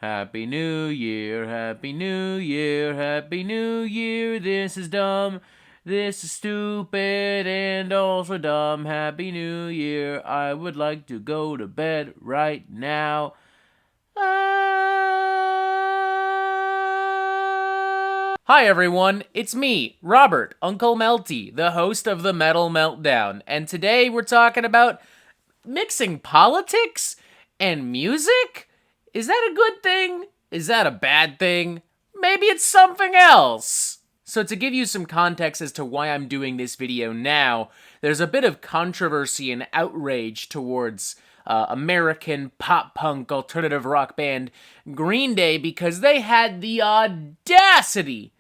Happy New Year, Happy New Year, Happy New Year. This is dumb, this is stupid, and also dumb. Happy New Year. I would like to go to bed right now. Hi everyone, it's me, Robert, Uncle Melty, the host of the Metal Meltdown, and today we're talking about mixing politics and music? Is that a good thing? Is that a bad thing? Maybe it's something else. So to give you some context as to why I'm doing this video now, there's a bit of controversy and outrage towards American pop-punk alternative rock band Green Day because they had the audacity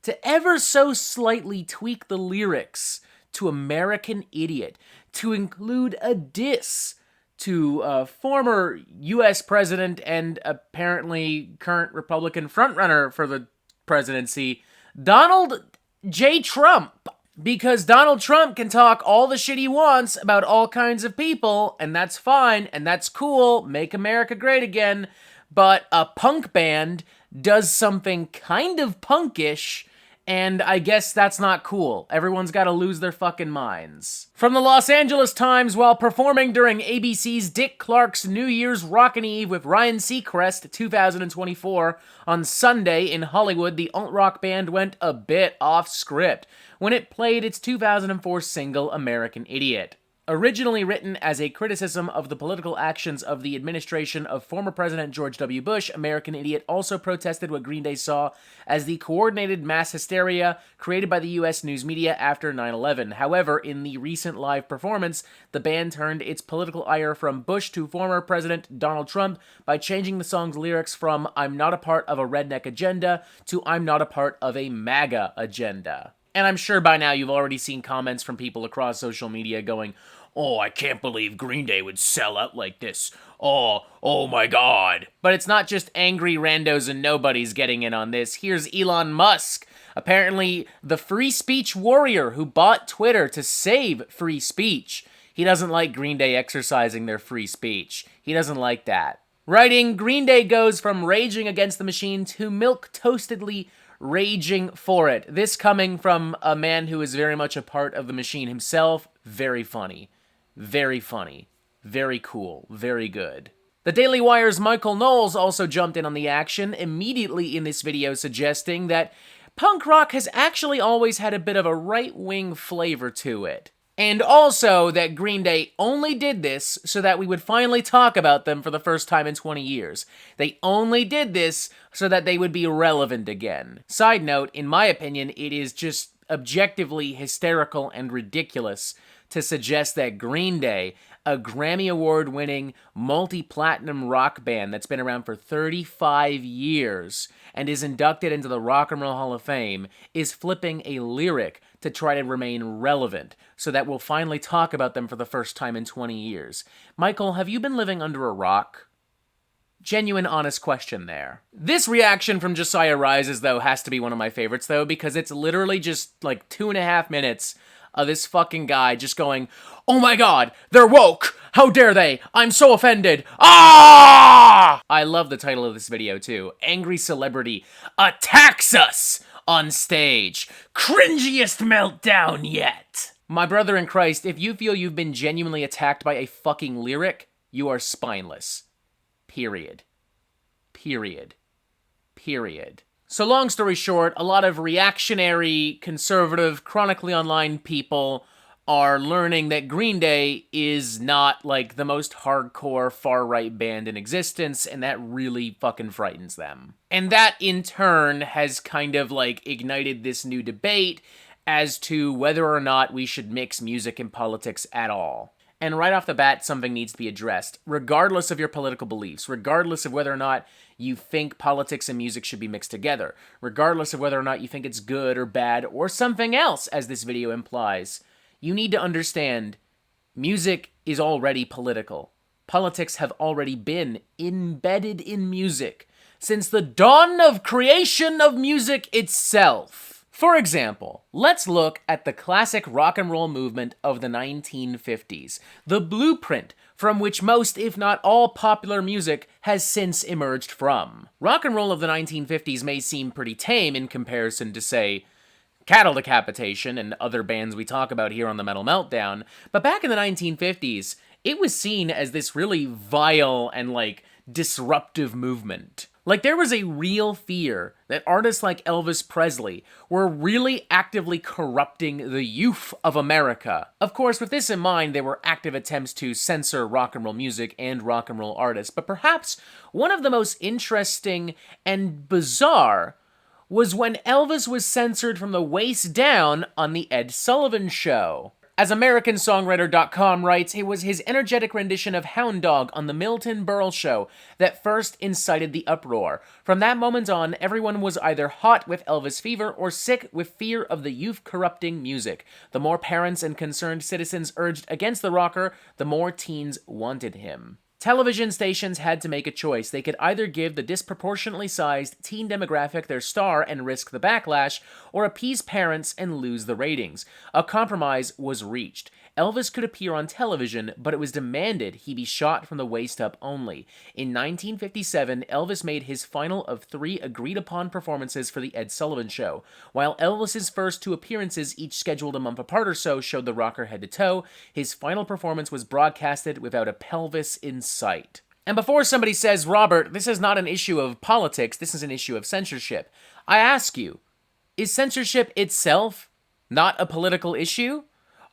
to ever so slightly tweak the lyrics to American Idiot to include a diss to former U.S. president and apparently current Republican frontrunner for the presidency, Donald J. Trump. Because Donald Trump can talk all the shit he wants about all kinds of people, and that's fine, and that's cool, make America great again, but a punk band does something kind of punkish, and I guess that's not cool. Everyone's gotta lose their fucking minds. From the Los Angeles Times, while performing during ABC's Dick Clark's New Year's Rockin' Eve with Ryan Seacrest 2024 on Sunday in Hollywood, the alt-rock band went a bit off script when it played its 2004 single American Idiot. Originally written as a criticism of the political actions of the administration of former President George W. Bush, American Idiot also protested what Green Day saw as the coordinated mass hysteria created by the U.S. news media after 9/11. However, in the recent live performance, the band turned its political ire from Bush to former President Donald Trump by changing the song's lyrics from "I'm not a part of a redneck agenda" to "I'm not a part of a MAGA agenda." And I'm sure by now you've already seen comments from people across social media going, "Oh, I can't believe Green Day would sell out like this. Oh my god." But it's not just angry randos and nobodies getting in on this. Here's Elon Musk, apparently the free speech warrior who bought Twitter to save free speech. He doesn't like Green Day exercising their free speech. He doesn't like that. Writing, Green Day goes from raging against the machine to milk-toastedly raging for it. This coming from a man who is very much a part of the machine himself. Very funny. Very funny. Very cool. Very good. The Daily Wire's Michael Knowles also jumped in on the action immediately in this video, suggesting that punk rock has actually always had a bit of a right-wing flavor to it. And also that Green Day only did this so that we would finally talk about them for the first time in 20 years. They only did this so that they would be relevant again. Side note, in my opinion, it is just objectively hysterical and ridiculous to suggest that Green Day, a Grammy Award-winning, multi-platinum rock band that's been around for 35 years and is inducted into the Rock and Roll Hall of Fame, is flipping a lyric to try to remain relevant so that we'll finally talk about them for the first time in 20 years. Michael, have you been living under a rock? Genuine, honest question there. This reaction from Josiah Rises, though, has to be one of my favorites, though, because it's literally just like 2.5 minutes of this fucking guy just going, "Oh my god, they're woke! How dare they! I'm so offended! Ah!" I love the title of this video, too. Angry Celebrity Attacks Us on Stage. Cringiest meltdown yet. My brother in Christ, if you feel you've been genuinely attacked by a fucking lyric, you are spineless. Period. Period. Period. So long story short, a lot of reactionary, conservative, chronically online people are learning that Green Day is not, like, the most hardcore far-right band in existence, and that really fucking frightens them. And that, in turn, has kind of, like, ignited this new debate as to whether or not we should mix music and politics at all. And right off the bat, something needs to be addressed, regardless of your political beliefs, regardless of whether or not you think politics and music should be mixed together, regardless of whether or not you think it's good or bad or something else, as this video implies. You need to understand, music is already political. Politics have already been embedded in music since the dawn of creation of music itself. For example, let's look at the classic rock and roll movement of the 1950s, the blueprint from which most, if not all, popular music has since emerged from. Rock and roll of the 1950s may seem pretty tame in comparison to, say, Cattle Decapitation and other bands we talk about here on the Metal Meltdown, but back in the 1950s, it was seen as this really vile and, disruptive movement. There was a real fear that artists like Elvis Presley were really actively corrupting the youth of America. Of course, with this in mind, there were active attempts to censor rock and roll music and rock and roll artists, but perhaps one of the most interesting and bizarre was when Elvis was censored from the waist down on The Ed Sullivan Show. As AmericanSongwriter.com writes, it was his energetic rendition of Hound Dog on The Milton Berle Show that first incited the uproar. From that moment on, everyone was either hot with Elvis fever or sick with fear of the youth-corrupting music. The more parents and concerned citizens urged against the rocker, the more teens wanted him. Television stations had to make a choice. They could either give the disproportionately sized teen demographic their star and risk the backlash, or appease parents and lose the ratings. A compromise was reached. Elvis could appear on television, but it was demanded he be shot from the waist up only. In 1957, Elvis made his final of 3 agreed-upon performances for The Ed Sullivan Show. While Elvis's first 2 appearances, each scheduled a month apart or so, showed the rocker head to toe, his final performance was broadcasted without a pelvis in sight. And before somebody says, Robert, this is not an issue of politics, this is an issue of censorship, I ask you, is censorship itself not a political issue?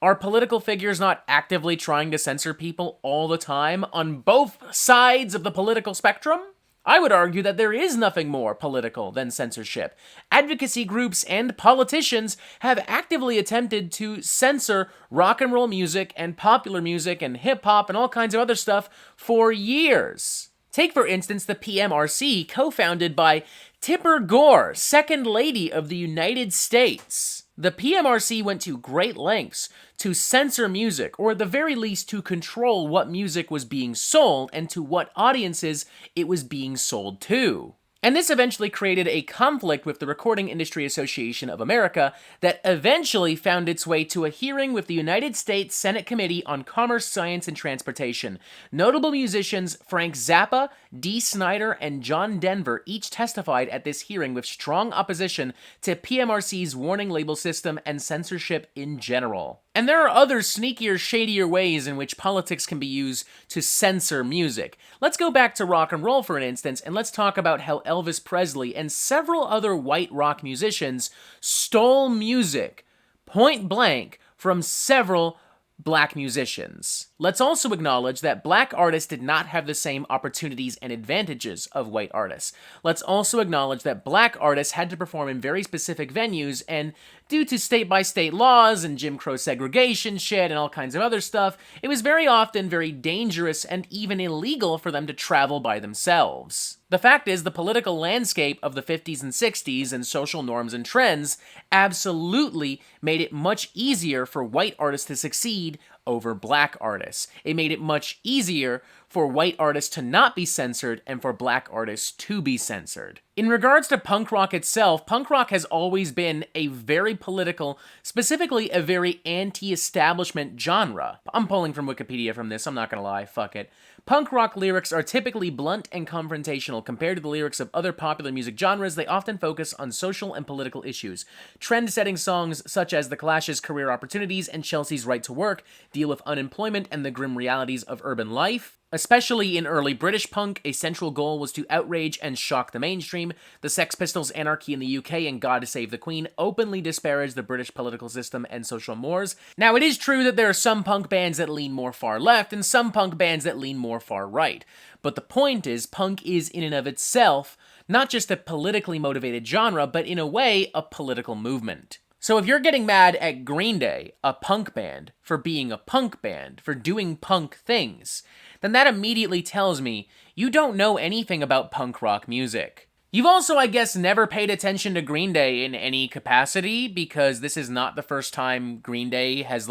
Are political figures not actively trying to censor people all the time on both sides of the political spectrum? I would argue that there is nothing more political than censorship. Advocacy groups and politicians have actively attempted to censor rock and roll music and popular music and hip-hop and all kinds of other stuff for years. Take, for instance, the PMRC, co-founded by Tipper Gore, Second Lady of the United States. The PMRC went to great lengths to censor music, or at the very least to control what music was being sold and to what audiences it was being sold to. And this eventually created a conflict with the Recording Industry Association of America that eventually found its way to a hearing with the United States Senate Committee on Commerce, Science, and Transportation. Notable musicians Frank Zappa, Dee Snider, and John Denver each testified at this hearing with strong opposition to PMRC's warning label system and censorship in general. And there are other sneakier, shadier ways in which politics can be used to censor music. Let's go back to rock and roll for an instance, and let's talk about how Elvis Presley and several other white rock musicians stole music, point blank, from several black musicians. Let's also acknowledge that black artists did not have the same opportunities and advantages of white artists. Let's also acknowledge that black artists had to perform in very specific venues, and due to state-by-state laws and Jim Crow segregation shit and all kinds of other stuff, it was very often very dangerous and even illegal for them to travel by themselves. The fact is, the political landscape of the 50s and 60s and social norms and trends absolutely made it much easier for white artists to succeed over black artists. It made it much easier for white artists to not be censored and for black artists to be censored. In regards to punk rock itself, punk rock has always been a very political, specifically a very anti-establishment genre. I'm pulling from Wikipedia from this, I'm not gonna lie, fuck it. Punk rock lyrics are typically blunt and confrontational. Compared to the lyrics of other popular music genres, they often focus on social and political issues. Trend-setting songs such as The Clash's Career Opportunities and Chelsea's Right to Work deal with unemployment and the grim realities of urban life. Especially in early British punk, a central goal was to outrage and shock the mainstream. The Sex Pistols' Anarchy in the UK and God Save the Queen openly disparaged the British political system and social mores. Now, it is true that there are some punk bands that lean more far left and some punk bands that lean more far right. But the point is, punk is in and of itself not just a politically motivated genre, but in a way, a political movement. So if you're getting mad at Green Day, a punk band, for being a punk band, for doing punk things, then that immediately tells me you don't know anything about punk rock music. You've also, I guess, never paid attention to Green Day in any capacity, because this is not the first time Green Day has,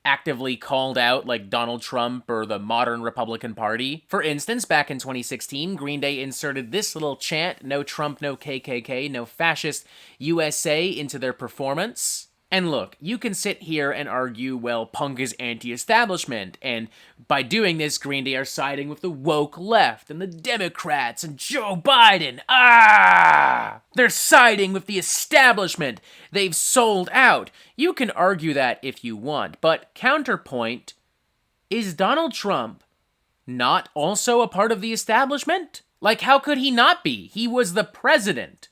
actively called out like Donald Trump or the modern Republican Party. For instance, back in 2016, Green Day inserted this little chant, "No Trump, no KKK, no fascist USA," into their performance. And look, you can sit here and argue, well, punk is anti-establishment, and by doing this, Green Day are siding with the woke left and the Democrats and Joe Biden. They're siding with the establishment. They've sold out. You can argue that if you want, but counterpoint, is Donald Trump not also a part of the establishment? Like, how could he not be? He was the president.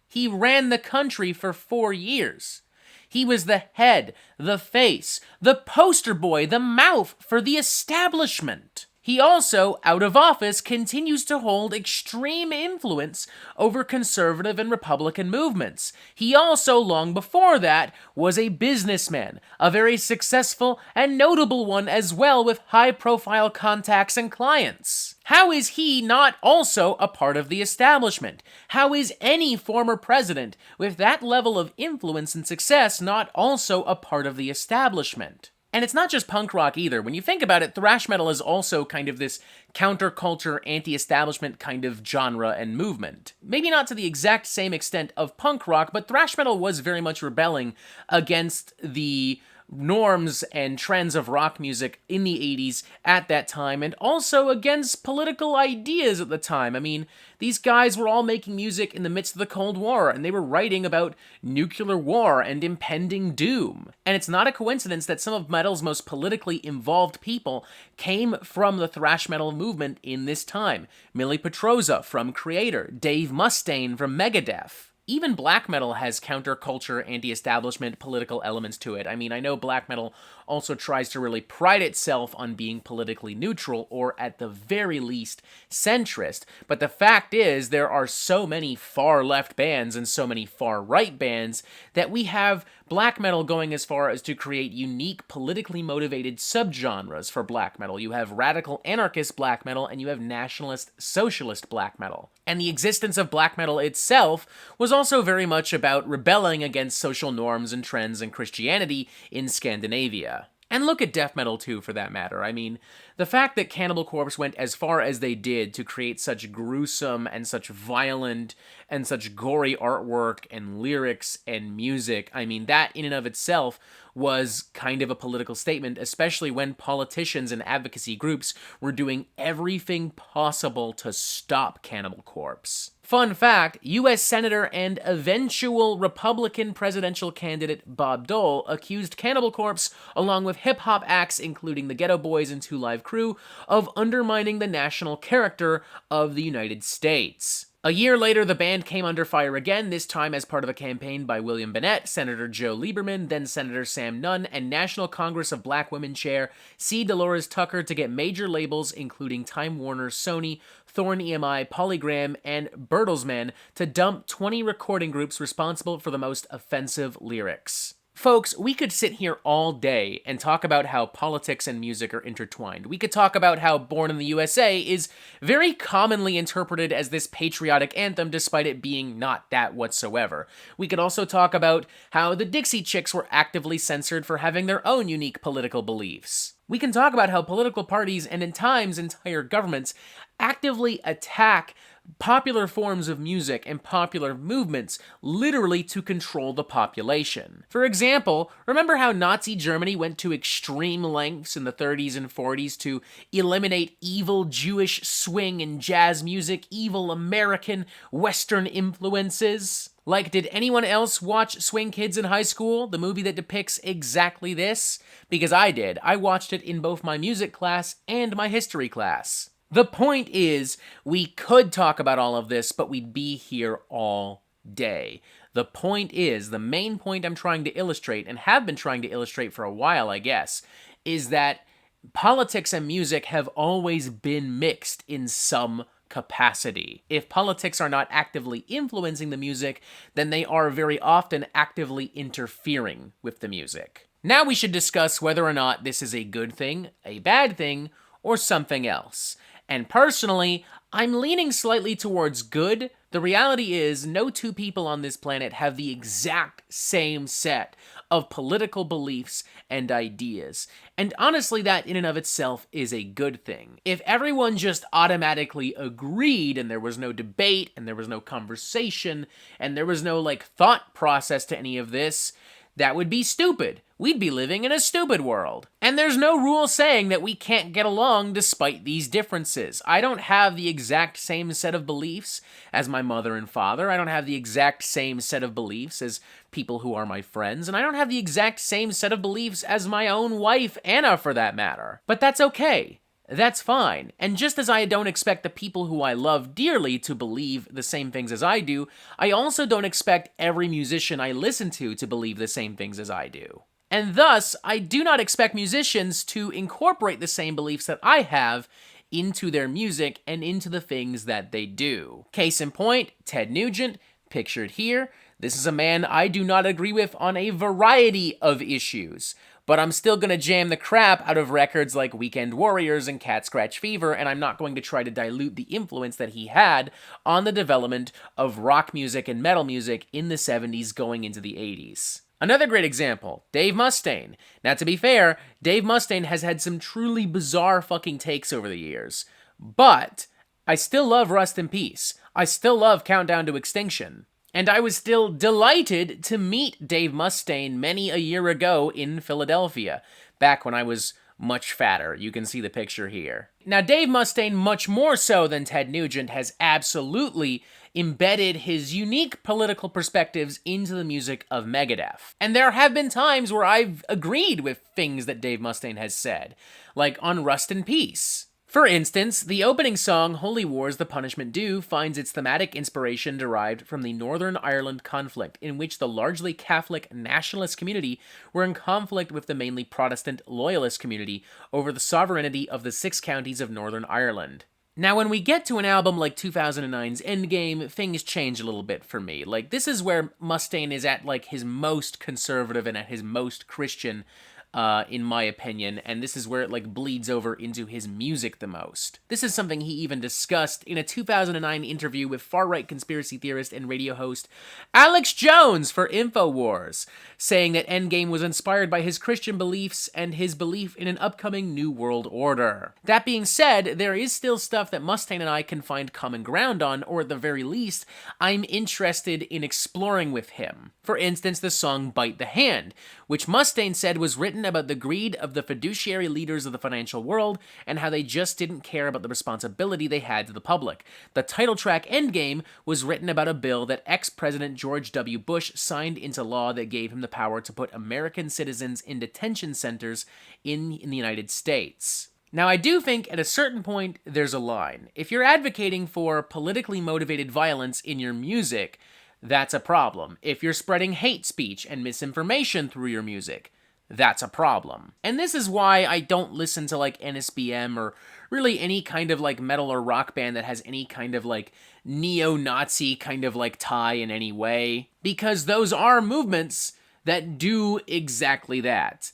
He ran the country for 4 years. He was the head, the face, the poster boy, the mouth for the establishment. He also, out of office, continues to hold extreme influence over conservative and Republican movements. He also, long before that, was a businessman, a very successful and notable one as well, with high-profile contacts and clients. How is he not also a part of the establishment? How is any former president with that level of influence and success not also a part of the establishment? And it's not just punk rock either. When you think about it, thrash metal is also kind of this counterculture, anti-establishment kind of genre and movement. Maybe not to the exact same extent of punk rock, but thrash metal was very much rebelling against the norms and trends of rock music in the 80s at that time, and also against political ideas at the time. I mean, these guys were all making music in the midst of the Cold War, and they were writing about nuclear war and impending doom. And it's not a coincidence that some of metal's most politically involved people came from the thrash metal movement in this time. Millie Petroza from Creator, Dave Mustaine from Megadeth. Even black metal has counterculture, anti-establishment, political elements to it. I mean, I know black metal also tries to really pride itself on being politically neutral, or at the very least, centrist. But the fact is, there are so many far-left bands and so many far-right bands that we have black metal going as far as to create unique, politically motivated subgenres for black metal. You have radical anarchist black metal, and you have nationalist socialist black metal. And the existence of black metal itself was also very much about rebelling against social norms and trends and Christianity in Scandinavia. And look at death metal too, for that matter. I mean, the fact that Cannibal Corpse went as far as they did to create such gruesome and such violent and such gory artwork and lyrics and music, I mean, that in and of itself was kind of a political statement, especially when politicians and advocacy groups were doing everything possible to stop Cannibal Corpse. Fun fact, U.S. Senator and eventual Republican presidential candidate Bob Dole accused Cannibal Corpse, along with hip-hop acts including the Ghetto Boys and Two Live Crew, of undermining the national character of the United States. A year later, the band came under fire again, this time as part of a campaign by William Bennett, Senator Joe Lieberman, then Senator Sam Nunn, and National Congress of Black Women Chair C. Dolores Tucker to get major labels including Time Warner, Sony, Thorn EMI, Polygram, and Bertelsmann to dump 20 recording groups responsible for the most offensive lyrics. Folks, we could sit here all day and talk about how politics and music are intertwined. We could talk about how Born in the USA is very commonly interpreted as this patriotic anthem despite it being not that whatsoever. We could also talk about how the Dixie Chicks were actively censored for having their own unique political beliefs. We can talk about how political parties and, in times, entire governments actively attack popular forms of music and popular movements, literally to control the population. For example, remember how Nazi Germany went to extreme lengths in the 30s and 40s to eliminate evil Jewish swing and jazz music, evil American Western influences? Like, did anyone else watch Swing Kids in high school, the movie that depicts exactly this? Because I did. I watched it in both my music class and my history class. The point is, we could talk about all of this, but we'd be here all day. The point is, the main point I'm trying to illustrate, and have been trying to illustrate for a while, I guess, is that politics and music have always been mixed in some capacity. If politics are not actively influencing the music, then they are very often actively interfering with the music. Now we should discuss whether or not this is a good thing, a bad thing, or something else. And personally, I'm leaning slightly towards good. The reality is, no two people on this planet have the exact same set of political beliefs and ideas. And honestly, that in and of itself is a good thing. If everyone just automatically agreed and there was no debate and there was no conversation and there was no, like, thought process to any of this, that would be stupid. We'd be living in a stupid world. And there's no rule saying that we can't get along despite these differences. I don't have the exact same set of beliefs as my mother and father. I don't have the exact same set of beliefs as people who are my friends. And I don't have the exact same set of beliefs as my own wife, Anna, for that matter. But that's okay. That's fine. And just as I don't expect the people who I love dearly to believe the same things as I do, I also don't expect every musician I listen to believe the same things as I do. And thus, I do not expect musicians to incorporate the same beliefs that I have into their music and into the things that they do. Case in point, Ted Nugent, pictured here. This is a man I do not agree with on a variety of issues. But I'm still gonna jam the crap out of records like Weekend Warriors and Cat Scratch Fever, and I'm not going to try to dilute the influence that he had on the development of rock music and metal music in the 70s going into the 80s. Another great example, Dave Mustaine. Now, to be fair, Dave Mustaine has had some truly bizarre fucking takes over the years. But I still love Rust in Peace. I still love Countdown to Extinction. And I was still delighted to meet Dave Mustaine many a year ago in Philadelphia, back when I was much fatter. You can see the picture here. Now, Dave Mustaine, much more so than Ted Nugent, has absolutely embedded his unique political perspectives into the music of Megadeth. And there have been times where I've agreed with things that Dave Mustaine has said, like on Rust in Peace. For instance, the opening song, Holy War's The Punishment Due, finds its thematic inspiration derived from the Northern Ireland conflict, in which the largely Catholic nationalist community were in conflict with the mainly Protestant loyalist community over the sovereignty of the 6 counties of Northern Ireland. Now, when we get to an album like 2009's Endgame, things change a little bit for me. Like, this is where Mustaine is at, like, his most conservative and at his most Christian, in my opinion, and this is where it, like, bleeds over into his music the most. This is something he even discussed in a 2009 interview with far-right conspiracy theorist and radio host Alex Jones for InfoWars, saying that Endgame was inspired by his Christian beliefs and his belief in an upcoming New World Order. That being said, there is still stuff that Mustaine and I can find common ground on, or at the very least, I'm interested in exploring with him. For instance, the song Bite the Hand, which Mustaine said was written about the greed of the fiduciary leaders of the financial world and how they just didn't care about the responsibility they had to the public. The title track Endgame was written about a bill that ex-President George W. Bush signed into law that gave him the power to put American citizens in detention centers in the United States. Now, I do think at a certain point there's a line. If you're advocating for politically motivated violence in your music, that's a problem. If you're spreading hate speech and misinformation through your music, that's a problem. And this is why I don't listen to, like, NSBM or really any kind of, like, metal or rock band that has any kind of, like, neo-Nazi kind of, like, tie in any way. Because those are movements that do exactly that.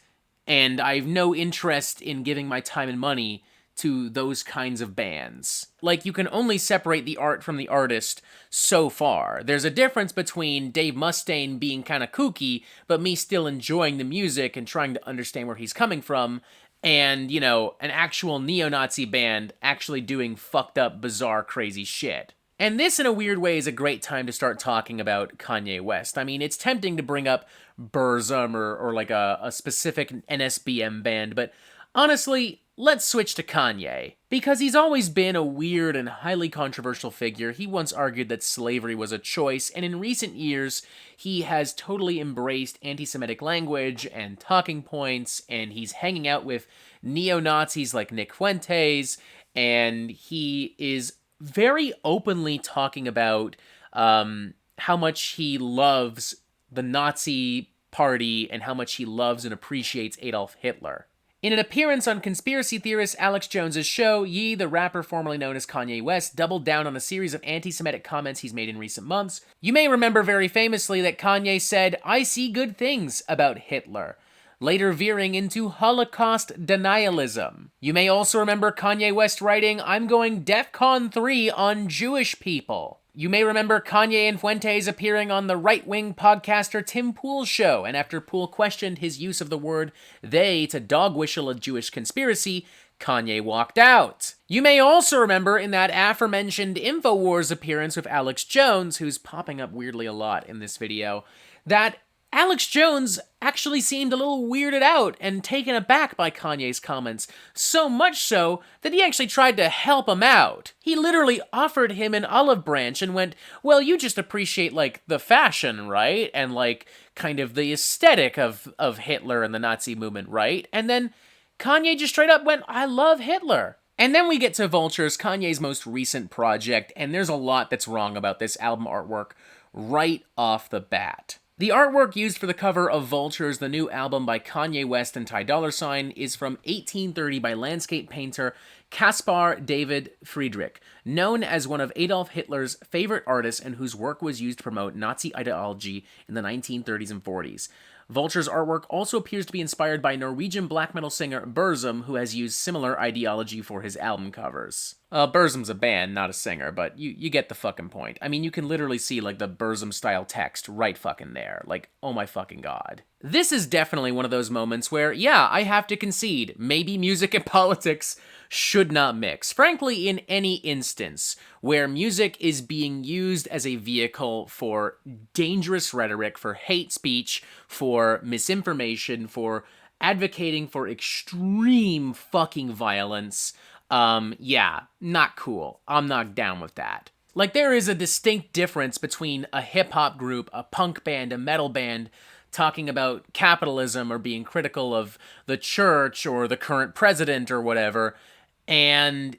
And I have no interest in giving my time and money to those kinds of bands. Like, you can only separate the art from the artist so far. There's a difference between Dave Mustaine being kind of kooky, but me still enjoying the music and trying to understand where he's coming from, and, you know, an actual neo-Nazi band actually doing fucked up, bizarre, crazy shit. And this, in a weird way, is a great time to start talking about Kanye West. I mean, it's tempting to bring up Burzum or like a specific NSBM band, but honestly, let's switch to Kanye. Because he's always been a weird and highly controversial figure. He once argued that slavery was a choice, and in recent years, he has totally embraced anti-Semitic language and talking points, and he's hanging out with neo-Nazis like Nick Fuentes, and he is very openly talking about how much he loves the Nazi party and how much he loves and appreciates Adolf Hitler. In an appearance on conspiracy theorist Alex Jones's show, Ye, the rapper formerly known as Kanye West, doubled down on a series of anti-Semitic comments he's made in recent months. You may remember very famously that Kanye said, "I see good things about Hitler." later veering into Holocaust denialism. You may also remember Kanye West writing, "I'm going DEFCON 3 on Jewish people." You may remember Kanye and Fuentes appearing on the right-wing podcaster Tim Pool's show, and after Pool questioned his use of the word "they" to dog-whistle a Jewish conspiracy, Kanye walked out. You may also remember in that aforementioned InfoWars appearance with Alex Jones, who's popping up weirdly a lot in this video, that Alex Jones actually seemed a little weirded out and taken aback by Kanye's comments, so much so that he actually tried to help him out. He literally offered him an olive branch and went, "Well, you just appreciate, like, the fashion, right? And, like, kind of the aesthetic of Hitler and the Nazi movement, right?" And then Kanye just straight up went, "I love Hitler." And then we get to Vultures, Kanye's most recent project, and there's a lot that's wrong about this album artwork right off the bat. The artwork used for the cover of Vultures, the new album by Kanye West and Ty Dolla $ign, is from 1830 by landscape painter Caspar David Friedrich, known as one of Adolf Hitler's favorite artists and whose work was used to promote Nazi ideology in the 1930s and 40s. Vulture's artwork also appears to be inspired by Norwegian black metal singer Burzum, who has used similar ideology for his album covers. Burzum's a band, not a singer, but you get the fucking point. I mean, you can literally see, like, the Burzum-style text right fucking there. Like, oh my fucking god. This is definitely one of those moments where, yeah, I have to concede, maybe music and politics should not mix. Frankly, in any instance where music is being used as a vehicle for dangerous rhetoric, for hate speech, for misinformation, for advocating for extreme fucking violence, yeah, not cool. I'm not down with that. Like, there is a distinct difference between a hip-hop group, a punk band, a metal band, talking about capitalism or being critical of the church or the current president or whatever, and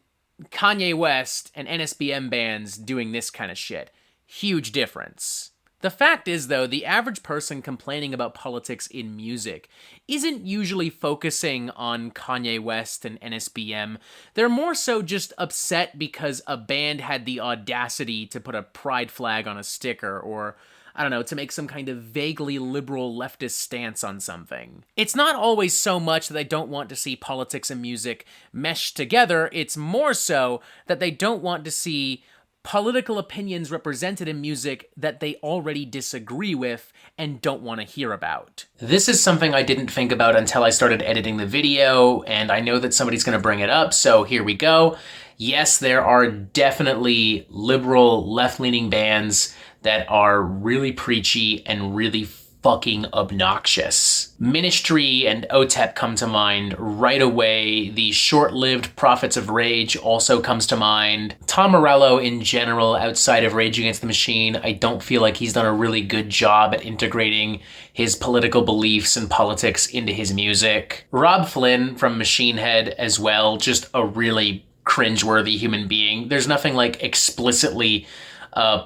Kanye West and NSBM bands doing this kind of shit. Huge difference. The fact is, though, the average person complaining about politics in music isn't usually focusing on Kanye West and NSBM. They're more so just upset because a band had the audacity to put a pride flag on a sticker, or, I don't know, to make some kind of vaguely liberal leftist stance on something. It's not always so much that they don't want to see politics and music mesh together, it's more so that they don't want to see political opinions represented in music that they already disagree with and don't want to hear about. This is something I didn't think about until I started editing the video, and I know that somebody's going to bring it up, so here we go. Yes, there are definitely liberal, left-leaning bands that are really preachy and really fucking obnoxious. Ministry and OTEP come to mind right away. The short-lived Prophets of Rage also comes to mind. Tom Morello in general, outside of Rage Against the Machine, I don't feel like he's done a really good job at integrating his political beliefs and politics into his music. Rob Flynn from Machine Head as well, just a really cringeworthy human being. There's nothing like explicitly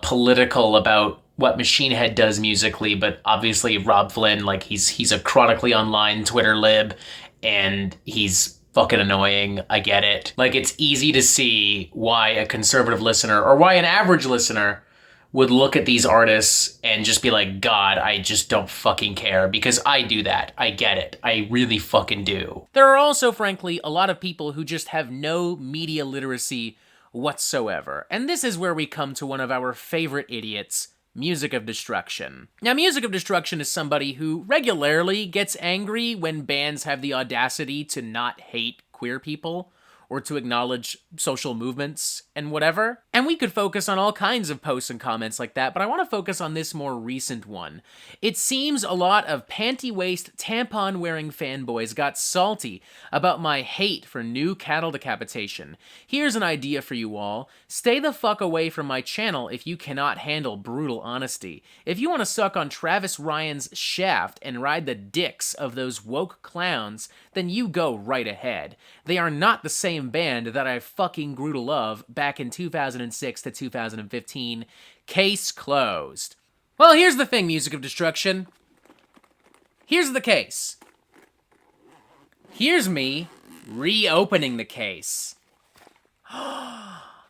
political about what Machine Head does musically, but obviously Rob Flynn, like, he's a chronically online Twitter lib, and he's fucking annoying. I get it. Like, it's easy to see why a conservative listener, or why an average listener, would look at these artists and just be like, God, I just don't fucking care, because I do that. I get it. I really fucking do. There are also, frankly, a lot of people who just have no media literacy whatsoever, and this is where we come to one of our favorite idiots, Music of Destruction. Now, Music of Destruction is somebody who regularly gets angry when bands have the audacity to not hate queer people or to acknowledge social movements and whatever. And we could focus on all kinds of posts and comments like that, but I want to focus on this more recent one. It seems a lot of panty-waist, tampon-wearing fanboys got salty about my hate for new cattle decapitation. Here's an idea for you all. Stay the fuck away from my channel if you cannot handle brutal honesty. If you want to suck on Travis Ryan's shaft and ride the dicks of those woke clowns, then you go right ahead. They are not the same band that I fucking grew to love back in 2006 to 2015. Case closed. Well, here's the thing, Music of Destruction. Here's the case. Here's me reopening the case.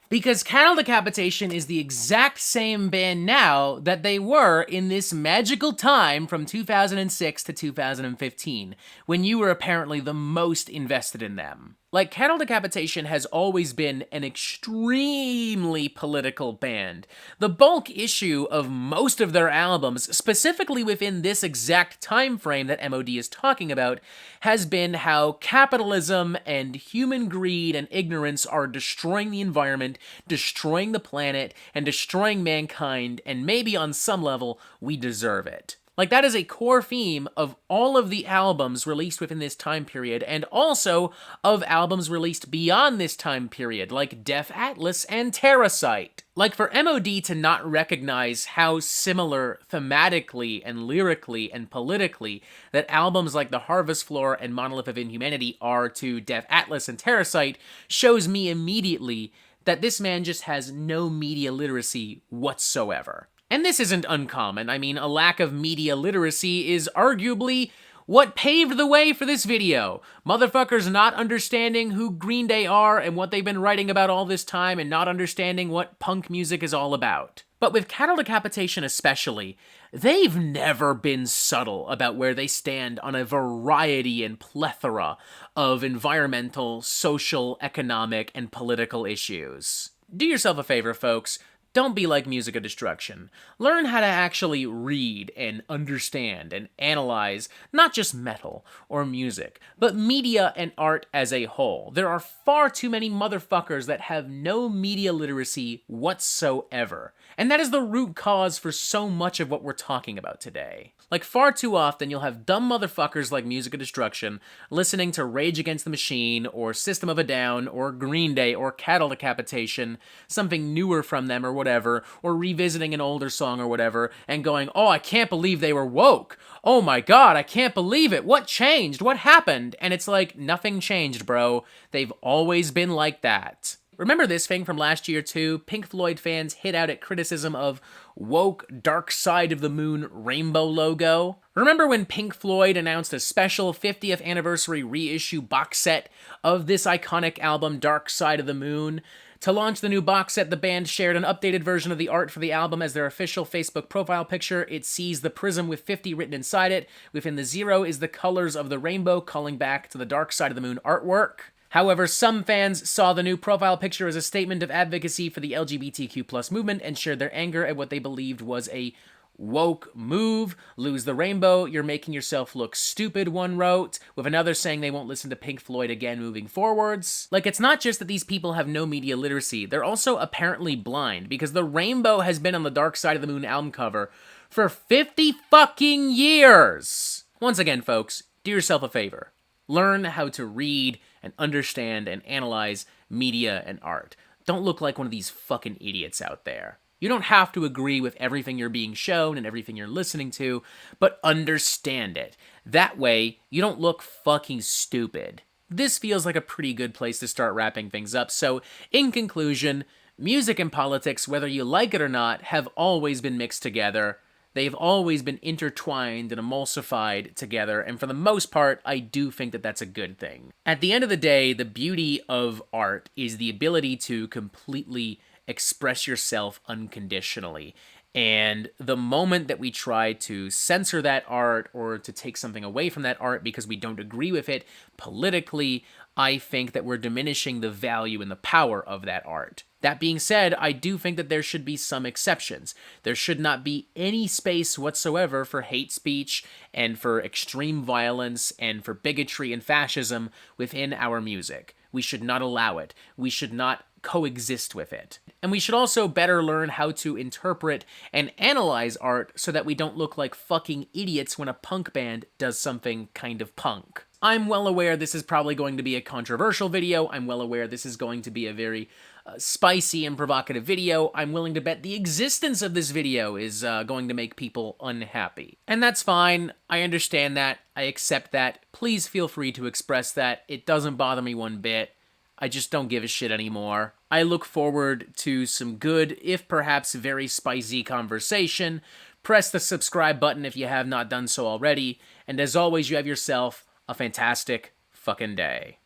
Because Cattle Decapitation is the exact same band now that they were in this magical time from 2006 to 2015, when you were apparently the most invested in them. Like, Cattle Decapitation has always been an extremely political band. The bulk issue of most of their albums, specifically within this exact time frame that MOD is talking about, has been how capitalism and human greed and ignorance are destroying the environment, destroying the planet, and destroying mankind, and maybe on some level, we deserve it. Like, that is a core theme of all of the albums released within this time period, and also of albums released beyond this time period, like Death Atlas and Terrasite. Like, for MOD to not recognize how similar thematically and lyrically and politically that albums like The Harvest Floor and Monolith of Inhumanity are to Death Atlas and Terrasite shows me immediately that this man just has no media literacy whatsoever. And this isn't uncommon. I mean, a lack of media literacy is arguably what paved the way for this video. Motherfuckers not understanding who Green Day are and what they've been writing about all this time and not understanding what punk music is all about. But with Cattle Decapitation especially, they've never been subtle about where they stand on a variety and plethora of environmental, social, economic, and political issues. Do yourself a favor, folks. Don't be like Music of Destruction. Learn how to actually read and understand and analyze not just metal or music, but media and art as a whole. There are far too many motherfuckers that have no media literacy whatsoever. And that is the root cause for so much of what we're talking about today. Like, far too often, you'll have dumb motherfuckers like Music of Destruction listening to Rage Against the Machine, or System of a Down, or Green Day, or Cattle Decapitation, something newer from them or whatever, or revisiting an older song or whatever, and going, oh, I can't believe they were woke. Oh my god, I can't believe it. What changed? What happened? And it's like, nothing changed, bro. They've always been like that. Remember this thing from last year too? Pink Floyd fans hit out at criticism of woke Dark Side of the Moon rainbow logo. Remember when Pink Floyd announced a special 50th anniversary reissue box set of this iconic album, Dark Side of the Moon? To launch the new box set, the band shared an updated version of the art for the album as their official Facebook profile picture. It sees the prism with 50 written inside it. Within the 0 is the colors of the rainbow, calling back to the Dark Side of the Moon artwork. However, some fans saw the new profile picture as a statement of advocacy for the LGBTQ+ movement and shared their anger at what they believed was a woke move. Lose the rainbow, you're making yourself look stupid, one wrote, with another saying they won't listen to Pink Floyd again moving forwards. Like, it's not just that these people have no media literacy, they're also apparently blind, because the rainbow has been on the Dark Side of the Moon album cover for 50 fucking years! Once again, folks, do yourself a favor. Learn how to read and understand and analyze media and art. Don't look like one of these fucking idiots out there. You don't have to agree with everything you're being shown and everything you're listening to, but understand it. That way, you don't look fucking stupid. This feels like a pretty good place to start wrapping things up, so in conclusion, music and politics, whether you like it or not, have always been mixed together. They've always been intertwined and emulsified together, and for the most part, I do think that that's a good thing. At the end of the day, the beauty of art is the ability to completely express yourself unconditionally. And the moment that we try to censor that art or to take something away from that art because we don't agree with it politically, I think that we're diminishing the value and the power of that art. That being said, I do think that there should be some exceptions. There should not be any space whatsoever for hate speech and for extreme violence and for bigotry and fascism within our music. We should not allow it. We should not coexist with it. And we should also better learn how to interpret and analyze art so that we don't look like fucking idiots when a punk band does something kind of punk. I'm well aware this is probably going to be a controversial video. I'm well aware this is going to be a very spicy and provocative video. I'm willing to bet the existence of this video is going to make people unhappy. And that's fine. I understand that. I accept that. Please feel free to express that. It doesn't bother me one bit. I just don't give a shit anymore. I look forward to some good, if perhaps very spicy conversation. Press the subscribe button if you have not done so already. And as always, you have yourself a fantastic fucking day.